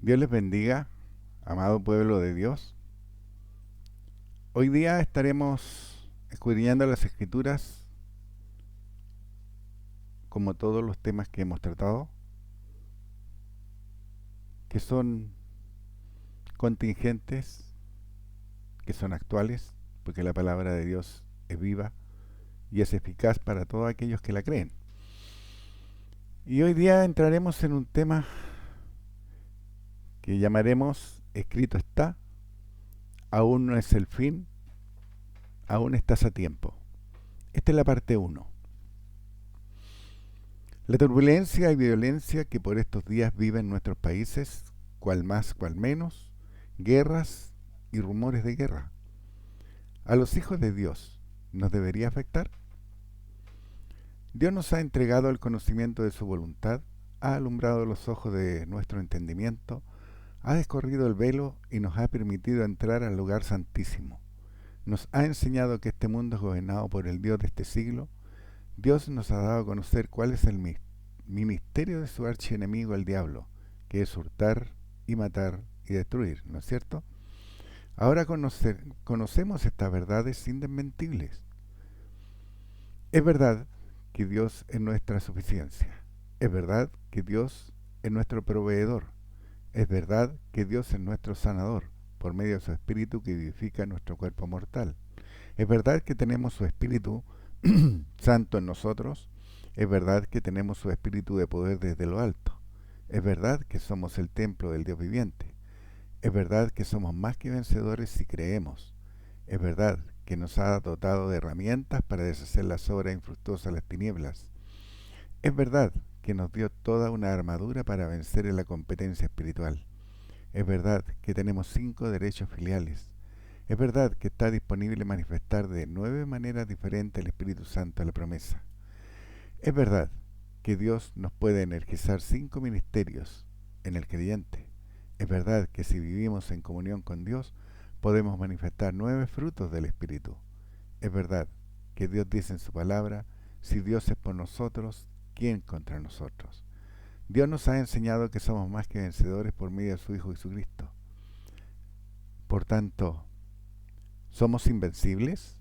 Dios les bendiga, amado pueblo de Dios. Hoy día estaremos escudriñando las Escrituras como todos los temas que hemos tratado, que son contingentes, que son actuales, porque la palabra de Dios es viva y es eficaz para todos aquellos que la creen. Y hoy día entraremos en un tema que llamaremos Escrito está, aún no es el fin, aún estás a tiempo. Esta es la parte uno. La turbulencia y violencia que por estos días viven nuestros países, cual más, cual menos, guerras y rumores de guerra, a los hijos de Dios, ¿nos debería afectar? Dios nos ha entregado el conocimiento de su voluntad, ha alumbrado los ojos de nuestro entendimiento, ha descorrido el velo y nos ha permitido entrar al lugar santísimo. Nos ha enseñado que este mundo es gobernado por el Dios de este siglo. Dios nos ha dado a conocer cuál es el ministerio de su archienemigo el diablo, que es hurtar y matar y destruir, ¿no es cierto? Ahora conocemos estas verdades indesmentibles. Es verdad que Dios es nuestra suficiencia. Es verdad que Dios es nuestro proveedor. Es verdad que Dios es nuestro sanador, por medio de su Espíritu que vivifica nuestro cuerpo mortal. Es verdad que tenemos su Espíritu Santo en nosotros. Es verdad que tenemos su Espíritu de poder desde lo alto. Es verdad que somos el templo del Dios viviente. Es verdad que somos más que vencedores si creemos. Es verdad que nos ha dotado de herramientas para deshacer las obras infructuosas de las tinieblas. Es verdad que nos dio toda una armadura para vencer en la competencia espiritual. Es verdad que tenemos 5 derechos filiales. Es verdad que está disponible manifestar de 9 maneras diferentes el Espíritu Santo a la promesa. Es verdad que Dios nos puede energizar 5 ministerios en el creyente. Es verdad que si vivimos en comunión con Dios, podemos manifestar 9 frutos del Espíritu. Es verdad que Dios dice en su palabra, si Dios es por nosotros, ¿quién contra nosotros? Dios nos ha enseñado que somos más que vencedores por medio de su Hijo Jesucristo. Por tanto, ¿somos invencibles?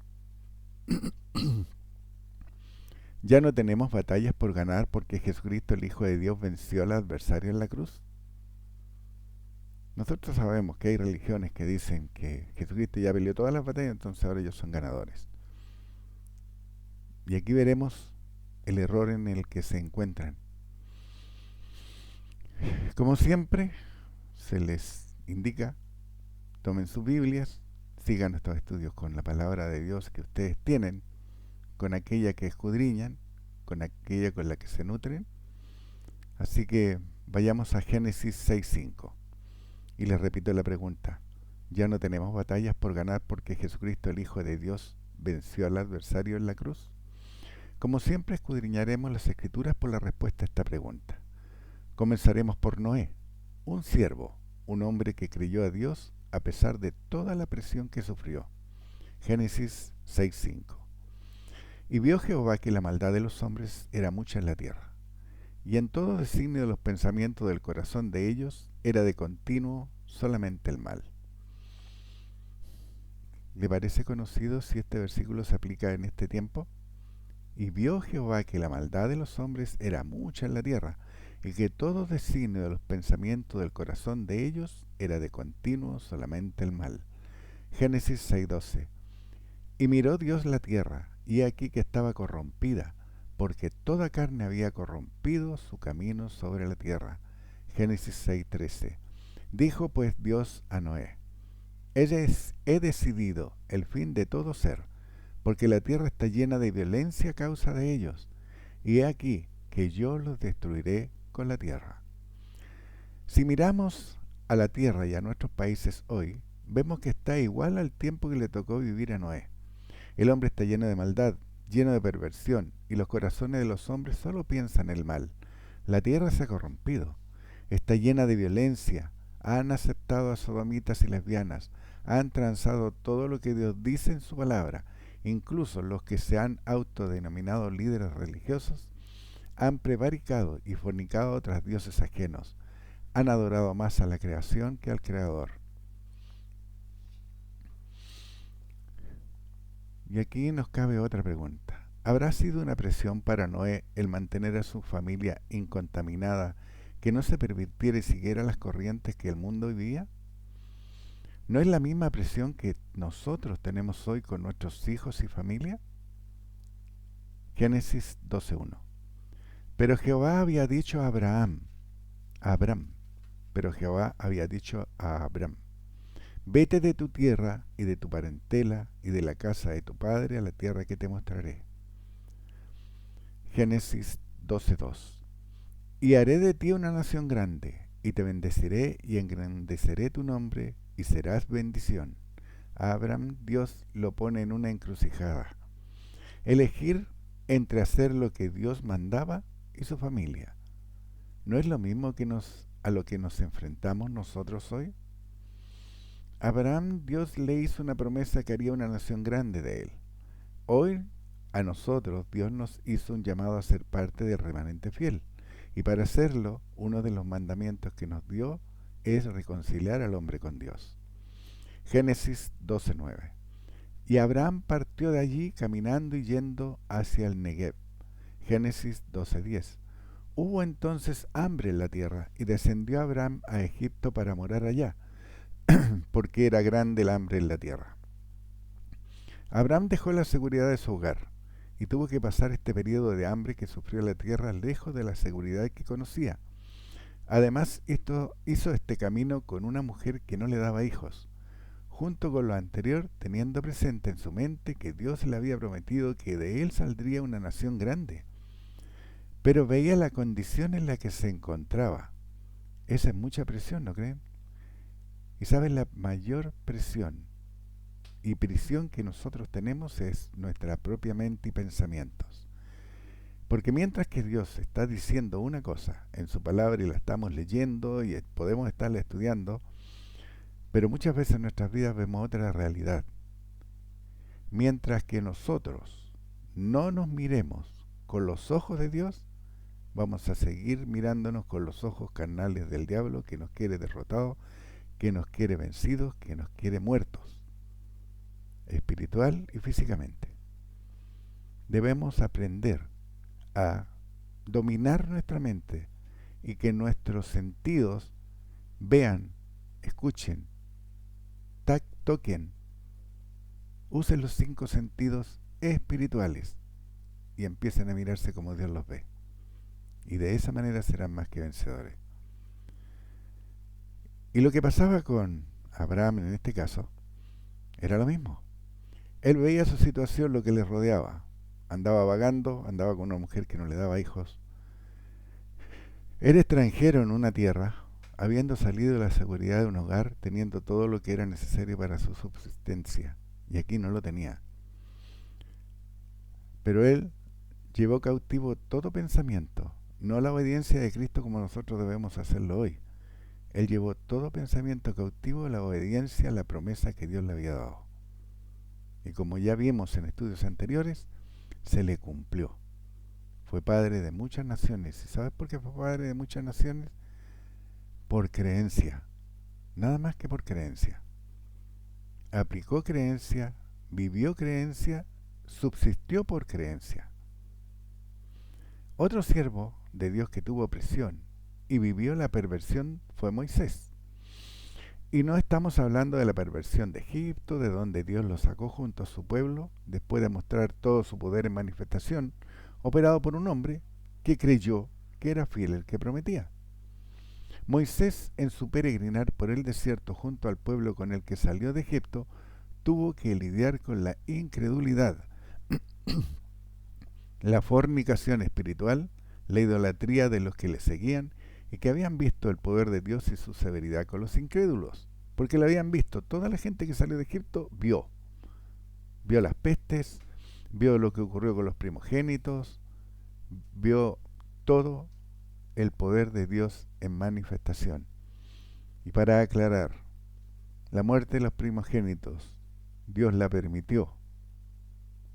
¿Ya no tenemos batallas por ganar porque Jesucristo, el Hijo de Dios, venció al adversario en la cruz? Nosotros sabemos que hay religiones que dicen que Jesucristo ya peleó todas las batallas, entonces ahora ellos son ganadores. Y aquí veremos el error en el que se encuentran. Como siempre, se les indica, tomen sus Biblias, sigan estos estudios con la palabra de Dios que ustedes tienen, con aquella que escudriñan, con aquella con la que se nutren. Así que vayamos a Génesis 6:5. Y les repito la pregunta. ¿Ya no tenemos batallas por ganar porque Jesucristo, el Hijo de Dios, venció al adversario en la cruz? Como siempre, escudriñaremos las Escrituras por la respuesta a esta pregunta. Comenzaremos por Noé, un siervo, un hombre que creyó a Dios a pesar de toda la presión que sufrió. Génesis 6:5. Y vio Jehová que la maldad de los hombres era mucha en la tierra, y en todo designio de los pensamientos del corazón de ellos era de continuo solamente el mal. ¿Le parece conocido si este versículo se aplica en este tiempo? Y vio Jehová que la maldad de los hombres era mucha en la tierra, y que todo designio de los pensamientos del corazón de ellos era de continuo solamente el mal. Génesis 6:12. Y miró Dios la tierra, y he aquí que estaba corrompida, porque toda carne había corrompido su camino sobre la tierra. Génesis 6:13. Dijo pues Dios a Noé, he decidido el fin de todo ser, porque la tierra está llena de violencia a causa de ellos, y he aquí que yo los destruiré con la tierra. Si miramos a la tierra y a nuestros países hoy, vemos que está igual al tiempo que le tocó vivir a Noé. El hombre está lleno de maldad, lleno de perversión, y los corazones de los hombres solo piensan el mal. La tierra se ha corrompido, está llena de violencia, han aceptado a sodomitas y lesbianas, han transado todo lo que Dios dice en su palabra, incluso los que se han autodenominado líderes religiosos, han prevaricado y fornicado a otros dioses ajenos, Han adorado más a la creación que al Creador. Y aquí nos cabe otra pregunta. ¿Habrá sido una presión para Noé el mantener a su familia incontaminada, que no se permitiera y siguiera las corrientes que el mundo vivía? ¿No es la misma presión que nosotros tenemos hoy con nuestros hijos y familia? Génesis 12:1. Pero Jehová había dicho a Abraham, pero Jehová había dicho a Abraham, vete de tu tierra y de tu parentela y de la casa de tu padre a la tierra que te mostraré. Génesis 12:2. Y haré de ti una nación grande, y te bendeciré y engrandeceré tu nombre, y serás bendición. A Abraham Dios lo pone en una encrucijada. Elegir entre hacer lo que Dios mandaba y su familia. ¿No es lo mismo a lo que nos enfrentamos nosotros hoy? A Abraham Dios le hizo una promesa que haría una nación grande de él. Hoy a nosotros Dios nos hizo un llamado a ser parte del remanente fiel. Y para hacerlo, uno de los mandamientos que nos dio es reconciliar al hombre con Dios. Génesis 12:9. Y Abraham partió de allí caminando y yendo hacia el Negev. Génesis 12:10. Hubo entonces hambre en la tierra, y descendió Abraham a Egipto para morar allá, porque era grande el hambre en la tierra. Abraham dejó la seguridad de su hogar, y tuvo que pasar este periodo de hambre que sufrió la tierra lejos de la seguridad que conocía. Además, hizo este camino con una mujer que no le daba hijos, junto con lo anterior, teniendo presente en su mente que Dios le había prometido que de él saldría una nación grande. Pero veía la condición en la que se encontraba. Esa es mucha presión, ¿no creen? Y sabes, la mayor presión y prisión que nosotros tenemos es nuestra propia mente y pensamientos. Porque mientras que Dios está diciendo una cosa en su palabra y la estamos leyendo y podemos estarla estudiando, pero muchas veces en nuestras vidas vemos otra realidad. Mientras que nosotros no nos miremos con los ojos de Dios, vamos a seguir mirándonos con los ojos carnales del diablo, que nos quiere derrotados, que nos quiere vencidos, que nos quiere muertos, espiritual y físicamente. Debemos aprender a dominar nuestra mente y que nuestros sentidos vean, escuchen, toquen, usen los 5 sentidos espirituales y empiecen a mirarse como Dios los ve. Y de esa manera serán más que vencedores. Y lo que pasaba con Abraham en este caso era lo mismo. Él veía su situación, lo que le rodeaba. Andaba vagando, andaba con una mujer que no le daba hijos. Era extranjero en una tierra, habiendo salido de la seguridad de un hogar, teniendo todo lo que era necesario para su subsistencia. Y aquí no lo tenía. Pero él llevó cautivo todo pensamiento, no la obediencia de Cristo como nosotros debemos hacerlo hoy. Él llevó todo pensamiento cautivo a la obediencia a la promesa que Dios le había dado. Y como ya vimos en estudios anteriores, se le cumplió. Fue padre de muchas naciones. ¿Y sabes por qué fue padre de muchas naciones? Por creencia. Nada más que por creencia. Aplicó creencia, vivió creencia, subsistió por creencia. Otro siervo de Dios que tuvo presión y vivió la perversión fue Moisés. Y no estamos hablando de la perversión de Egipto, de donde Dios lo sacó junto a su pueblo, después de mostrar todo su poder en manifestación, operado por un hombre que creyó que era fiel el que prometía. Moisés, en su peregrinar por el desierto junto al pueblo con el que salió de Egipto, tuvo que lidiar con la incredulidad, la fornicación espiritual, la idolatría de los que le seguían y que habían visto el poder de Dios y su severidad con los incrédulos, porque lo habían visto. Toda la gente que salió de Egipto vio las pestes, vio lo que ocurrió con los primogénitos, vio todo el poder de Dios en manifestación. Y para aclarar, la muerte de los primogénitos, Dios la permitió.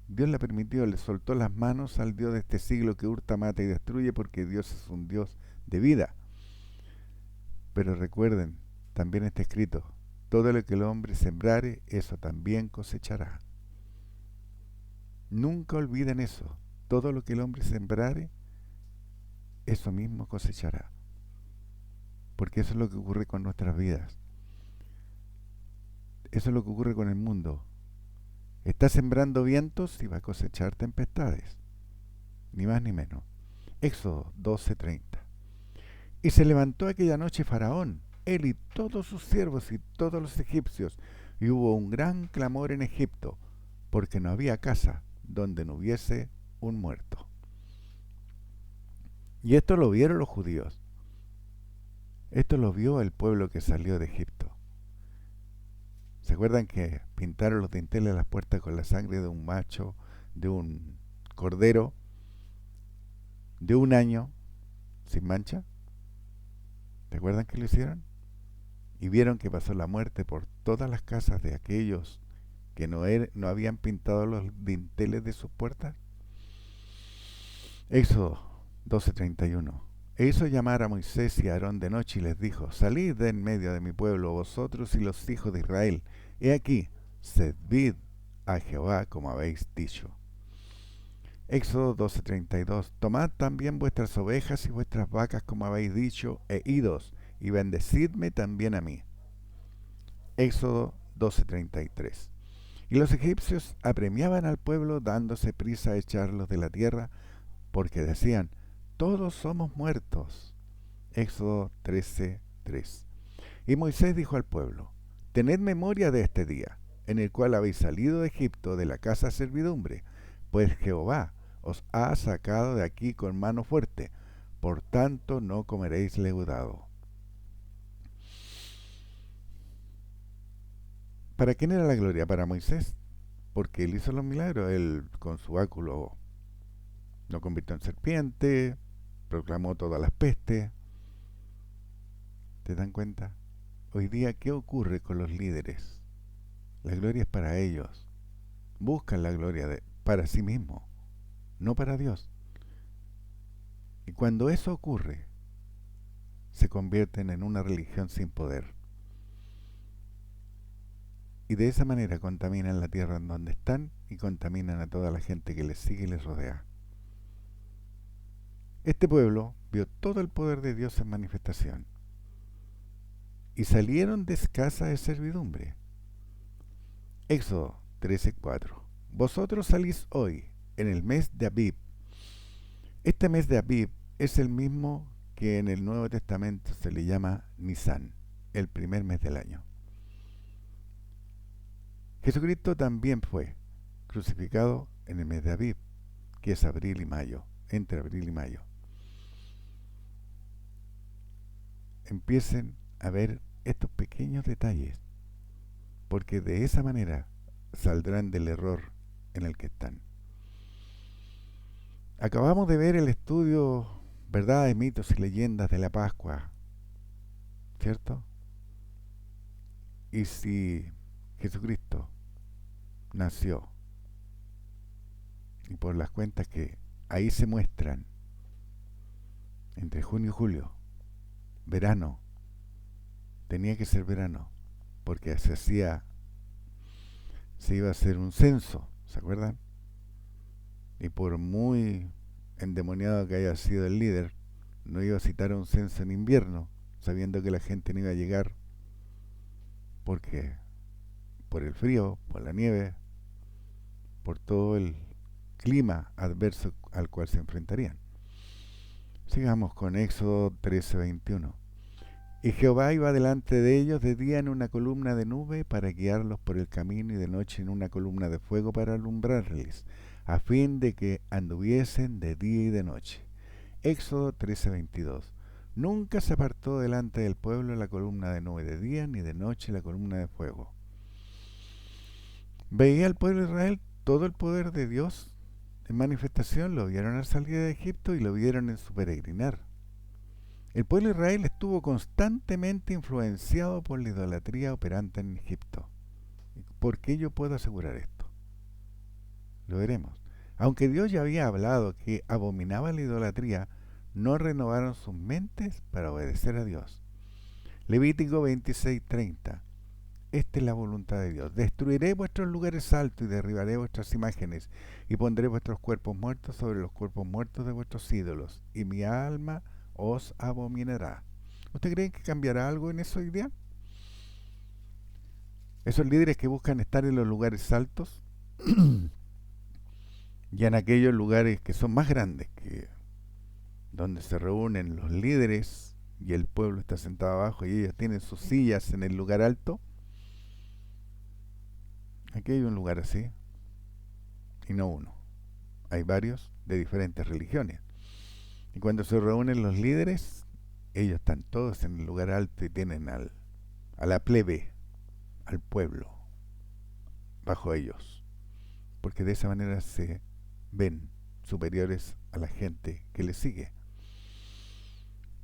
Dios la permitió, le soltó las manos al Dios de este siglo que hurta, mata y destruye, porque Dios es un Dios de vida. Pero recuerden, también está escrito, todo lo que el hombre sembrare, eso también cosechará. Nunca olviden eso. Todo lo que el hombre sembrare, eso mismo cosechará. Porque eso es lo que ocurre con nuestras vidas. Eso es lo que ocurre con el mundo. Está sembrando vientos y va a cosechar tempestades. Ni más ni menos. Éxodo 12:30. Y se levantó aquella noche Faraón, él y todos sus siervos y todos los egipcios, y hubo un gran clamor en Egipto, porque no había casa donde no hubiese un muerto. Y esto lo vieron los judíos. Esto lo vio el pueblo que salió de Egipto. ¿Se acuerdan que pintaron los dinteles de las puertas con la sangre de un macho, de un cordero, de un año, sin mancha? ¿Se acuerdan que lo hicieron? Y vieron que pasó la muerte por todas las casas de aquellos que no habían pintado los dinteles de sus puertas. Éxodo 12:31. E hizo llamar a Moisés y a Aarón de noche y les dijo, salid de en medio de mi pueblo, vosotros y los hijos de Israel. He aquí, servid a Jehová como habéis dicho. Éxodo 12:32. Tomad también vuestras ovejas y vuestras vacas como habéis dicho, e idos, y bendecidme también a mí. Éxodo 12:33. Y los egipcios apremiaban al pueblo dándose prisa a echarlos de la tierra, porque decían, todos somos muertos. Éxodo 13:3. Y Moisés dijo al pueblo, tened memoria de este día, en el cual habéis salido de Egipto de la casa de servidumbre, pues Jehová os ha sacado de aquí con mano fuerte, por tanto no comeréis leudado. ¿Para quién era la gloria? Para Moisés, porque él hizo los milagros. Él con su báculo lo convirtió en serpiente, proclamó todas las pestes. ¿Te dan cuenta? Hoy día, ¿qué ocurre con los líderes? La gloria es para ellos. Buscan la gloria para sí mismos, no para Dios. Y cuando eso ocurre, se convierten en una religión sin poder. Y de esa manera contaminan la tierra en donde están y contaminan a toda la gente que les sigue y les rodea. Este pueblo vio todo el poder de Dios en manifestación y salieron de casa de servidumbre. Éxodo 13:4. Vosotros salís hoy en el mes de Abib. Este mes de Abib es el mismo que en el Nuevo Testamento se le llama Nisan, el primer mes del año. Jesucristo también fue crucificado en el mes de Abib, que es abril y mayo, entre abril y mayo. Empiecen a ver estos pequeños detalles, porque de esa manera saldrán del error en el que están. Acabamos de ver el estudio Verdades, mitos y leyendas de la Pascua, ¿cierto? Y si Jesucristo nació, y por las cuentas que ahí se muestran, entre junio y julio, verano, tenía que ser verano, porque se iba a hacer un censo, ¿se acuerdan? Y por muy endemoniado que haya sido el líder, no iba a citar un censo en invierno, sabiendo que la gente no iba a llegar porque por el frío, por la nieve, por todo el clima adverso al cual se enfrentarían. Sigamos con Éxodo 13:21. Y Jehová iba delante de ellos de día en una columna de nube para guiarlos por el camino y de noche en una columna de fuego para alumbrarles, a fin de que anduviesen de día y de noche. Éxodo 13:22. Nunca se apartó delante del pueblo la columna de nube de día, ni de noche la columna de fuego. ¿Veía el pueblo de Israel todo el poder de Dios en manifestación? Lo vieron al salir de Egipto y lo vieron en su peregrinar. El pueblo de Israel estuvo constantemente influenciado por la idolatría operante en Egipto. ¿Por qué yo puedo asegurar esto? Lo veremos. Aunque Dios ya había hablado que abominaba la idolatría, no renovaron sus mentes para obedecer a Dios. Levítico 26:30. Esta es la voluntad de Dios. Destruiré vuestros lugares altos y derribaré vuestras imágenes y pondré vuestros cuerpos muertos sobre los cuerpos muertos de vuestros ídolos y mi alma os abominará. ¿Usted cree que cambiará algo en eso hoy día? Esos líderes que buscan estar en los lugares altos y en aquellos lugares que son más grandes, que donde se reúnen los líderes y el pueblo está sentado abajo y ellos tienen sus sillas en el lugar alto. Aquí hay un lugar así, y no uno. Hay varios de diferentes religiones. Y cuando se reúnen los líderes, ellos están todos en el lugar alto y tienen a la plebe, al pueblo, bajo ellos. Porque de esa manera se ven superiores a la gente que les sigue.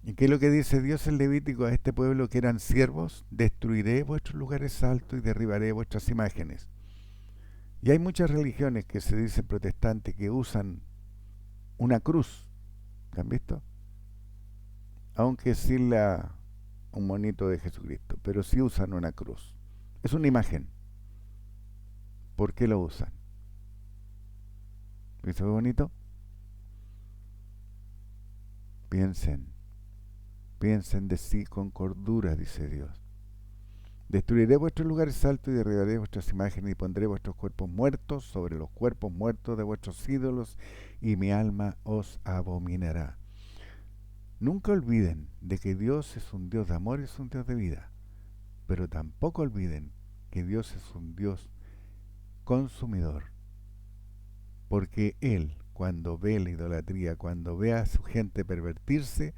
¿Y qué es lo que dice Dios en Levítico a este pueblo que eran siervos? Destruiré vuestros lugares altos y derribaré vuestras imágenes. Y hay muchas religiones que se dicen protestantes que usan una cruz. ¿La han visto? Aunque sin un monito de Jesucristo, pero sí usan una cruz. Es una imagen. ¿Por qué lo usan? ¿Viste qué bonito? Piensen de sí con cordura, dice Dios. Destruiré vuestros lugares altos y derribaré vuestras imágenes y pondré vuestros cuerpos muertos sobre los cuerpos muertos de vuestros ídolos y mi alma os abominará. Nunca olviden de que Dios es un Dios de amor y es un Dios de vida, pero tampoco olviden que Dios es un Dios consumidor, porque Él, cuando ve la idolatría, cuando ve a su gente pervertirse,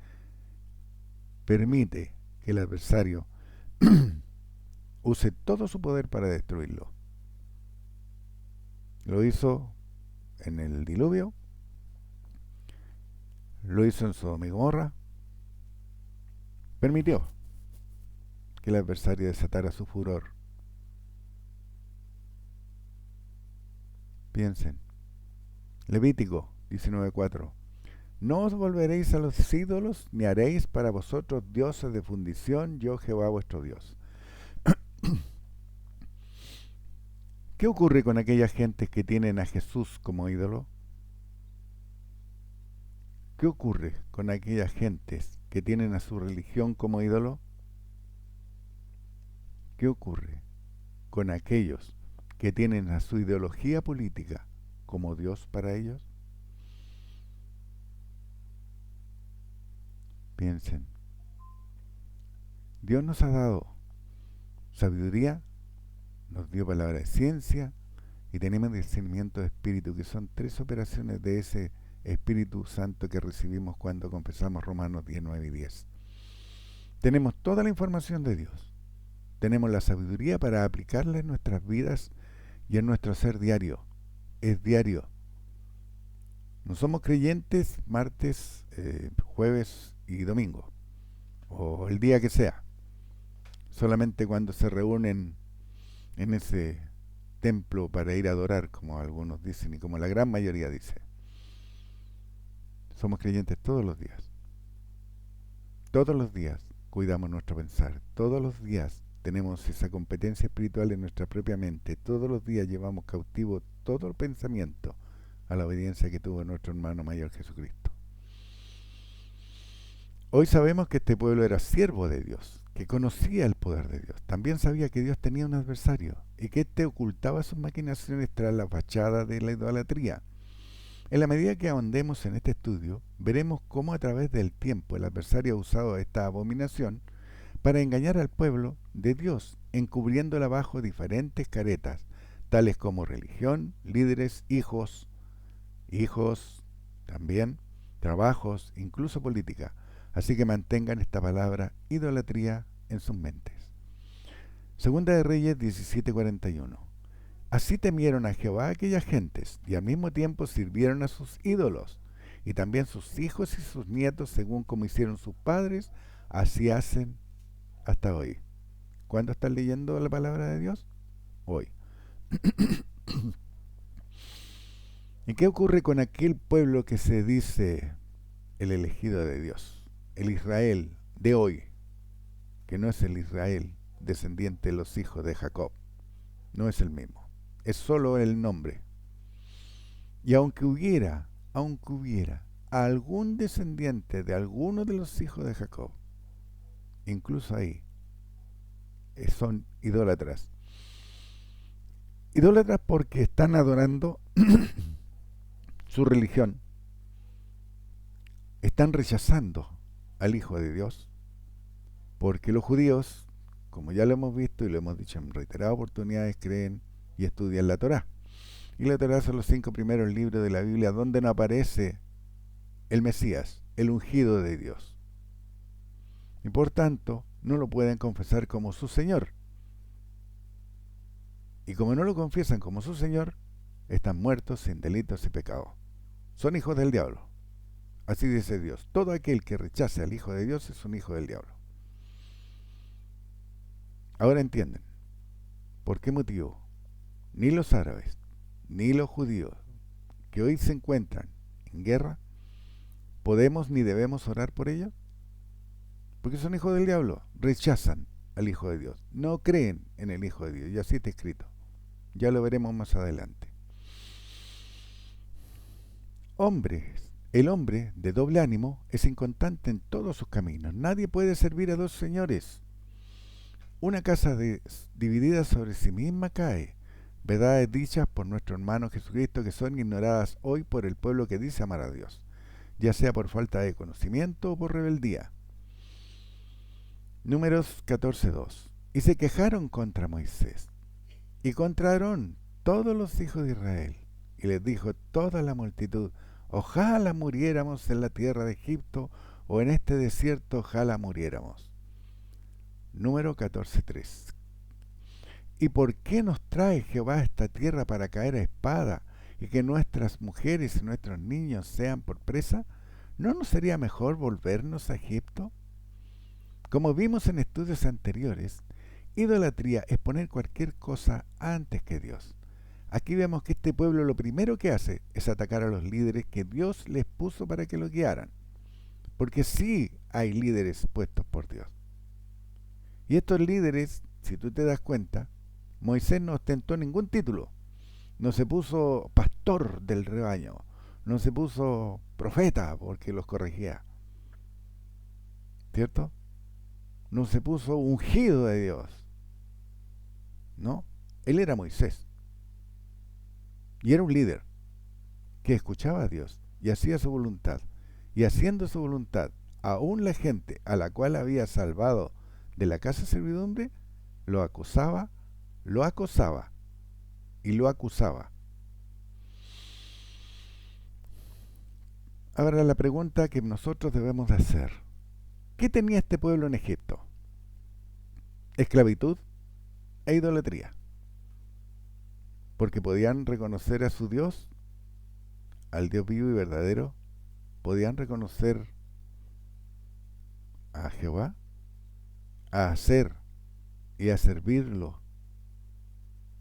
permite que el adversario use todo su poder para destruirlo. Lo hizo en el diluvio, lo hizo en Sodoma y Gomorra, permitió que el adversario desatara su furor. Piensen. Levítico 19:4. No os volveréis a los ídolos, ni haréis para vosotros dioses de fundición, yo Jehová vuestro Dios. ¿Qué ocurre con aquellas gentes que tienen a Jesús como ídolo? ¿Qué ocurre con aquellas gentes que tienen a su religión como ídolo? ¿Qué ocurre con aquellos que tienen a su ideología política como Dios para ellos? Piensen. Dios nos ha dado sabiduría, nos dio palabra de ciencia y tenemos discernimiento de espíritu, que son tres operaciones de ese Espíritu Santo que recibimos cuando confesamos Romanos 10, 9 y 10. Tenemos toda la información de Dios. Tenemos la sabiduría para aplicarla en nuestras vidas y en nuestro ser diario. Es diario. No somos creyentes martes, jueves y domingo, o el día que sea. Solamente cuando se reúnen en ese templo para ir a adorar, como algunos dicen y como la gran mayoría dice. Somos creyentes todos los días. Todos los días cuidamos nuestro pensar. Todos los días tenemos esa competencia espiritual en nuestra propia mente. Todos los días llevamos cautivo todo el pensamiento a la obediencia que tuvo nuestro hermano mayor Jesucristo. Hoy sabemos que este pueblo era siervo de Dios, que conocía el poder de Dios. También sabía que Dios tenía un adversario y que éste ocultaba sus maquinaciones tras la fachada de la idolatría. En la medida que ahondemos en este estudio, veremos cómo a través del tiempo el adversario ha usado esta abominación para engañar al pueblo de Dios, encubriéndola bajo diferentes caretas, tales como religión, líderes, hijos también, trabajos, incluso política. Así que mantengan esta palabra idolatría en sus mentes. Segunda de Reyes 17:41. Así temieron a Jehová aquellas gentes, y al mismo tiempo sirvieron a sus ídolos, y también sus hijos y sus nietos, según como hicieron sus padres, así hacen hasta hoy. ¿Cuándo están leyendo la palabra de Dios? Hoy. ¿Y qué ocurre con aquel pueblo que se dice el elegido de Dios, el Israel de hoy, que no es el Israel, descendiente de los hijos de Jacob. No es el mismo. Es solo el nombre. Y aunque hubiera algún descendiente de alguno de los hijos de Jacob, incluso ahí, son idólatras. Idólatras porque están adorando su religión, están rechazando al Hijo de Dios, porque los judíos, como ya lo hemos visto y lo hemos dicho en reiteradas oportunidades, creen y estudian la Torá. Y la Torá son los 5 primeros libros de la Biblia donde no aparece el Mesías, el ungido de Dios. Y por tanto, no lo pueden confesar como su Señor. Y como no lo confiesan como su Señor, están muertos sin delitos y pecados. Son hijos del diablo. Así dice Dios. Todo aquel que rechace al Hijo de Dios es un hijo del diablo. Ahora entienden. ¿Por qué motivo? Ni los árabes, ni los judíos, que hoy se encuentran en guerra, podemos ni debemos orar por ellos. Porque son hijos del diablo. Rechazan al Hijo de Dios. No creen en el Hijo de Dios. Y así está escrito. Ya lo veremos más adelante. Hombres. El hombre de doble ánimo es inconstante en todos sus caminos. Nadie puede servir a dos señores. Una casa dividida sobre sí misma cae. Verdades dichas por nuestro hermano Jesucristo que son ignoradas hoy por el pueblo que dice amar a Dios, ya sea por falta de conocimiento o por rebeldía. Números 14:2. Y se quejaron contra Moisés y contra Aarón todos los hijos de Israel. Y les dijo toda la multitud: ojalá muriéramos en la tierra de Egipto o en este desierto, ojalá muriéramos. Número 14:3. ¿Y por qué nos trae Jehová a esta tierra para caer a espada y que nuestras mujeres y nuestros niños sean por presa? ¿No nos sería mejor volvernos a Egipto? Como vimos en estudios anteriores, idolatría es poner cualquier cosa antes que Dios. Aquí vemos que este pueblo lo primero que hace es atacar a los líderes que Dios les puso para que los guiaran. Porque sí hay líderes puestos por Dios. Y estos líderes, si tú te das cuenta, Moisés no ostentó ningún título. No se puso pastor del rebaño. No se puso profeta porque los corregía. ¿Cierto? No se puso ungido de Dios. No, él era Moisés. Y era un líder que escuchaba a Dios y hacía su voluntad. Y haciendo su voluntad, aún la gente a la cual había salvado de la casa de servidumbre, lo acosaba y lo acusaba. Ahora la pregunta que nosotros debemos de hacer: ¿qué tenía este pueblo en Egipto? Esclavitud e idolatría. Porque podían reconocer a su Dios, al Dios vivo y verdadero, podían reconocer a Jehová, a hacer y a servirlo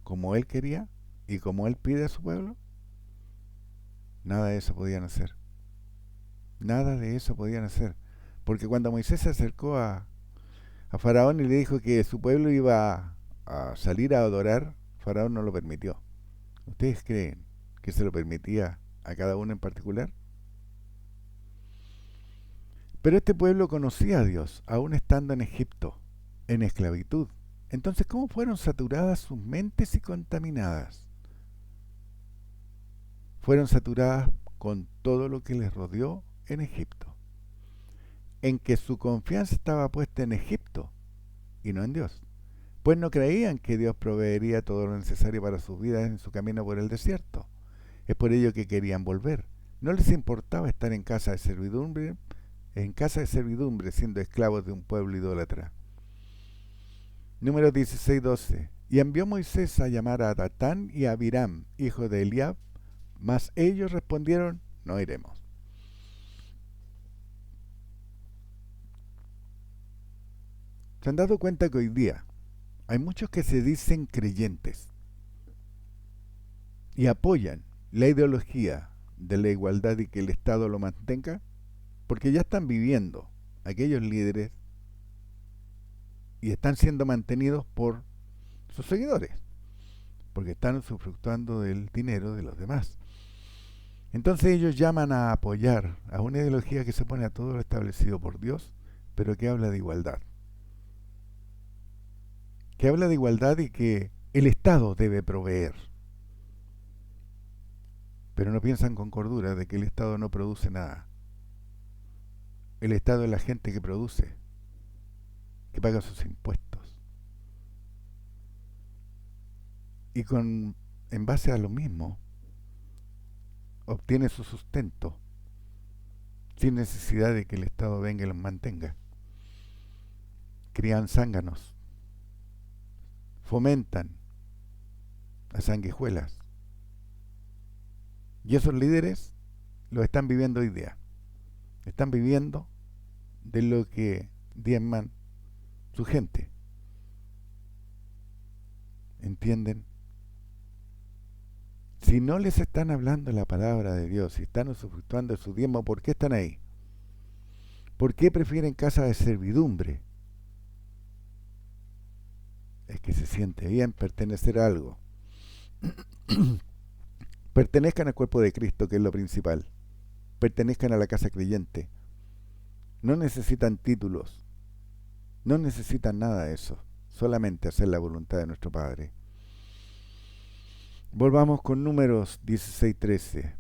como Él quería y como Él pide a su pueblo. Nada de eso podían hacer. Nada de eso podían hacer. Porque cuando Moisés se acercó a Faraón y le dijo que su pueblo iba a salir a adorar, Faraón no lo permitió. ¿Ustedes creen que se lo permitía a cada uno en particular? Pero este pueblo conocía a Dios, aún estando en Egipto, en esclavitud. Entonces, ¿cómo fueron saturadas sus mentes y contaminadas? Fueron saturadas con todo lo que les rodeó en Egipto, en que su confianza estaba puesta en Egipto y no en Dios, pues no creían que Dios proveería todo lo necesario para sus vidas en su camino por el desierto. Es por ello que querían volver. No les importaba estar en casa de servidumbre, siendo esclavos de un pueblo idólatra. Número 16:12. Y envió Moisés a llamar a Datán y a Abiram, hijo de Eliab, mas ellos respondieron: no iremos. ¿Se han dado cuenta que hoy día hay muchos que se dicen creyentes y apoyan la ideología de la igualdad y que el Estado lo mantenga? Porque ya están viviendo aquellos líderes y están siendo mantenidos por sus seguidores, porque están usufructuando del dinero de los demás. Entonces ellos llaman a apoyar a una ideología que se opone a todo lo establecido por Dios, pero que habla de igualdad. Que habla de igualdad y que el Estado debe proveer. Pero no piensan con cordura de que el Estado no produce nada. El Estado es la gente que produce, que paga sus impuestos. Y en base a lo mismo, obtiene su sustento, sin necesidad de que el Estado venga y los mantenga. Crían zánganos, fomentan a sanguijuelas. Y esos líderes lo están viviendo hoy día. Están viviendo de lo que diezman su gente. ¿Entienden? Si no les están hablando la palabra de Dios, si están usufructuando de su diezmo, ¿por qué están ahí? ¿Por qué prefieren casa de servidumbre? Es que se siente bien pertenecer a algo. Pertenezcan al cuerpo de Cristo, que es lo principal. Pertenezcan a la casa creyente. No necesitan títulos. No necesitan nada de eso. Solamente hacer la voluntad de nuestro Padre. Volvamos con Números 16:13.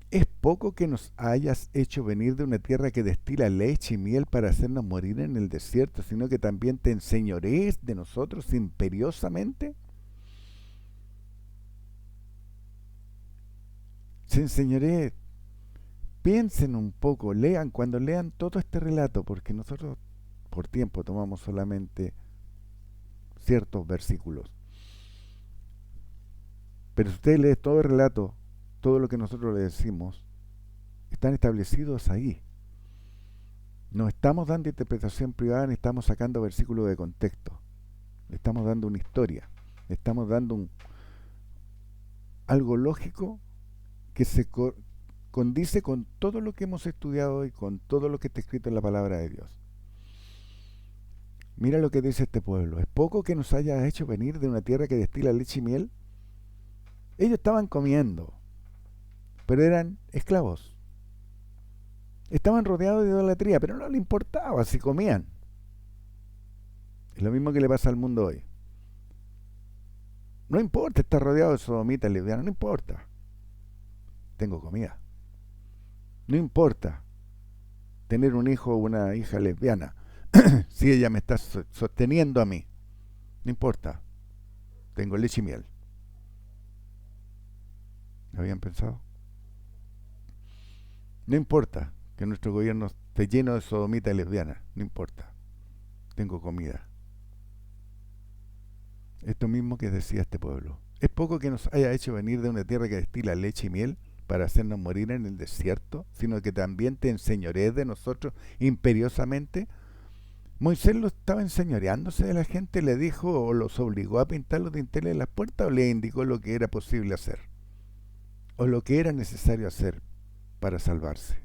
¿Es poco que nos hayas hecho venir de una tierra que destila leche y miel para hacernos morir en el desierto, sino que también te enseñorees de nosotros imperiosamente? Se enseñoree. Piensen un poco, lean, cuando lean todo este relato, porque nosotros por tiempo tomamos solamente ciertos versículos. Pero si ustedes leen todo el relato, todo lo que nosotros le decimos, están establecidos ahí. No estamos dando interpretación privada ni estamos sacando versículos de contexto. Le estamos dando una historia. Le estamos dando algo lógico que se condice con todo lo que hemos estudiado y con todo lo que está escrito en la palabra de Dios. Mira lo que dice este pueblo. ¿Es poco que nos haya hecho venir de una tierra que destila leche y miel? Ellos estaban comiendo, pero eran esclavos. Estaban rodeados de idolatría, pero no les importaba si comían. Es lo mismo que le pasa al mundo hoy. No importa estar rodeado de sodomitas lesbianas, no importa. Tengo comida. No importa tener un hijo o una hija lesbiana si ella me está sosteniendo a mí. No importa. Tengo leche y miel. ¿Lo habían pensado? No importa que nuestro gobierno esté lleno de sodomitas y lesbianas. No importa. Tengo comida. Esto mismo que decía este pueblo. ¿Es poco que nos haya hecho venir de una tierra que destila leche y miel para hacernos morir en el desierto, sino que también te enseñorees de nosotros imperiosamente? Moisés lo estaba enseñoreándose de la gente, le dijo o los obligó a pintar los dinteles de las puertas, o le indicó lo que era posible hacer o lo que era necesario hacer para salvarse.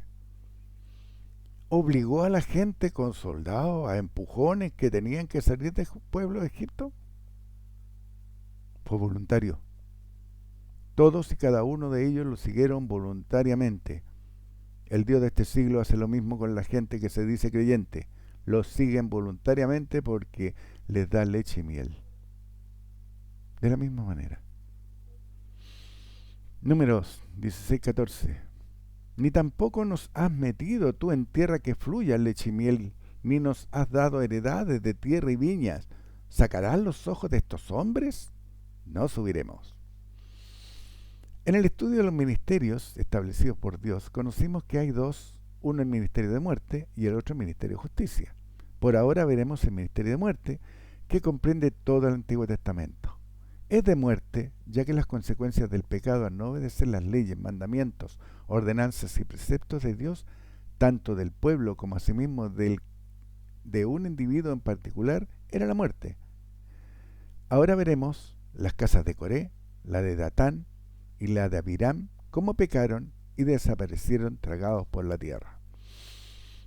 ¿Obligó a la gente con soldados, a empujones, que tenían que salir del pueblo de Egipto? Fue voluntario. Todos y cada uno de ellos lo siguieron voluntariamente. El Dios de este siglo hace lo mismo con la gente que se dice creyente. Los siguen voluntariamente porque les da leche y miel. De la misma manera. Números 16:14. Ni tampoco nos has metido tú en tierra que fluya leche y miel, ni nos has dado heredades de tierra y viñas. ¿Sacarás los ojos de estos hombres? No subiremos. En el estudio de los ministerios establecidos por Dios, conocimos que hay dos, uno el ministerio de muerte y el otro el ministerio de justicia. Por ahora veremos el ministerio de muerte, que comprende todo el Antiguo Testamento. Es de muerte, ya que las consecuencias del pecado al no obedecer las leyes, mandamientos, ordenanzas y preceptos de Dios, tanto del pueblo como asimismo de un individuo en particular, era la muerte. Ahora veremos las casas de Coré, la de Datán y la de Abiram, cómo pecaron y desaparecieron tragados por la tierra.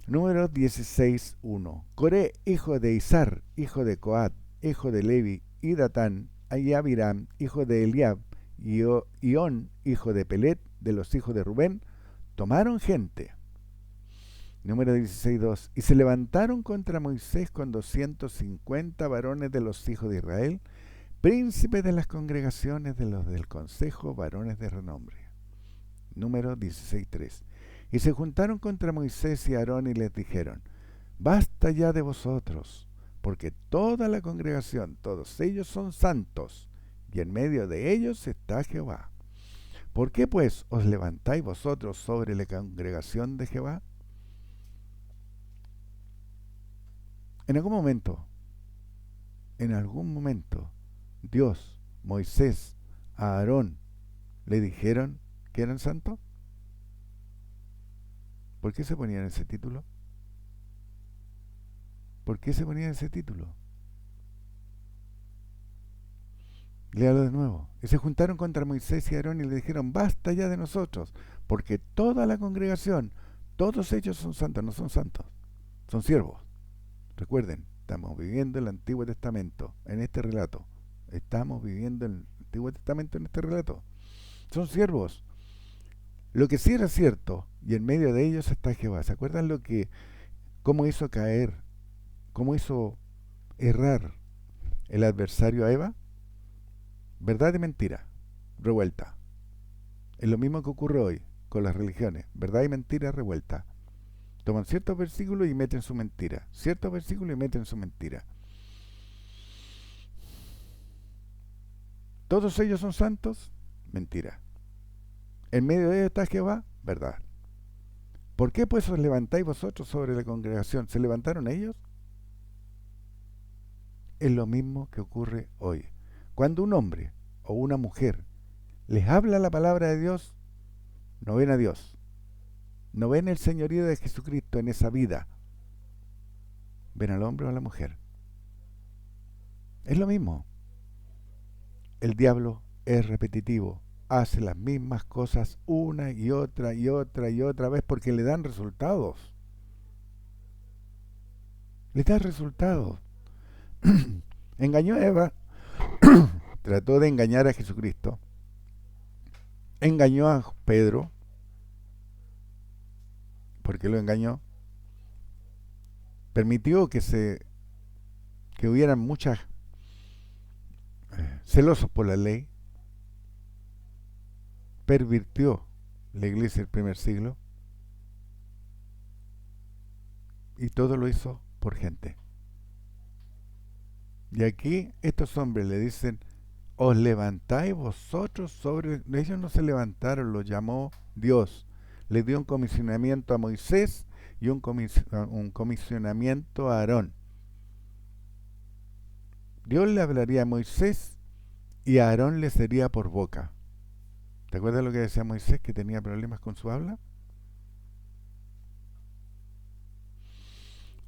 Número 16:1. Coré, hijo de Izar, hijo de Coat, hijo de Levi, y Datán, y Abiram, hijo de Eliab, y Ión, hijo de Pelet, de los hijos de Rubén, tomaron gente. Número 16:2. Y se levantaron contra Moisés con 250 varones de los hijos de Israel, príncipes de las congregaciones de los del consejo, varones de renombre. Número 16:3. Y se juntaron contra Moisés y Aarón y les dijeron: basta ya de vosotros, porque toda la congregación, todos ellos son santos, y en medio de ellos está Jehová. ¿Por qué pues os levantáis vosotros sobre la congregación de Jehová? En algún momento, Dios, Moisés, a Aarón, le dijeron que eran santos. ¿Por qué se ponían ese título? ¿Por qué se ponían ese título? Léalo de nuevo. Y se juntaron contra Moisés y Aarón y le dijeron: basta ya de nosotros, porque toda la congregación, todos ellos son santos, no son santos, son siervos. Recuerden, estamos viviendo el Antiguo Testamento en este relato. Estamos viviendo el Antiguo Testamento en este relato. Son siervos. Lo que sí era cierto, y en medio de ellos está Jehová. ¿Se acuerdan cómo hizo caer, cómo hizo errar el adversario a Eva? Verdad y mentira, revuelta. Es lo mismo que ocurre hoy con las religiones. Verdad y mentira revuelta. Toman ciertos versículos y meten su mentira. Ciertos versículos y meten su mentira. ¿Todos ellos son santos? Mentira. ¿En medio de ellos está Jehová? Verdad. ¿Por qué pues os levantáis vosotros sobre la congregación? ¿Se levantaron ellos? Es lo mismo que ocurre hoy. Cuando un hombre o una mujer les habla la palabra de Dios, no ven a Dios. No ven el señorío de Jesucristo en esa vida. Ven al hombre o a la mujer. Es lo mismo. El diablo es repetitivo. Hace las mismas cosas una y otra y otra y otra vez porque le dan resultados. Le dan resultados. Engañó a Eva. Trató de engañar a Jesucristo. Engañó a Pedro. ¿Por qué lo engañó? Permitió que hubieran muchas celosos por la ley. Pervirtió la iglesia del primer siglo. Y todo lo hizo por gente. Y aquí estos hombres le dicen: os levantáis vosotros sobre... Ellos no se levantaron, los llamó Dios. Les dio un comisionamiento a Moisés y un comisionamiento a Aarón. Dios le hablaría a Moisés y a Aarón le sería por boca. ¿Te acuerdas lo que decía Moisés, que tenía problemas con su habla?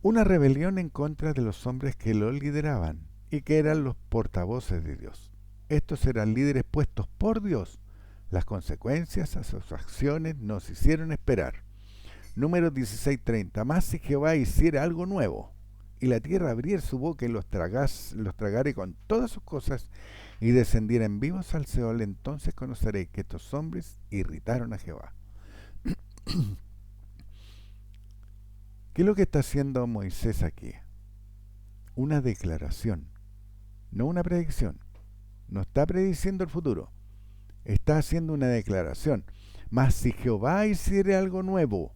Una rebelión en contra de los hombres que lo lideraban y que eran los portavoces de Dios. Estos eran líderes puestos por Dios. Las consecuencias a sus acciones nos hicieron esperar. Número 16:30. Mas si Jehová hiciera algo nuevo, y la tierra abriera su boca y los tragare con todas sus cosas, y descendieran vivos al Seol, entonces conoceré que estos hombres irritaron a Jehová. ¿Qué es lo que está haciendo Moisés aquí? Una declaración, no una predicción. No está prediciendo el futuro. Está haciendo una declaración. Mas si Jehová hiciera algo nuevo,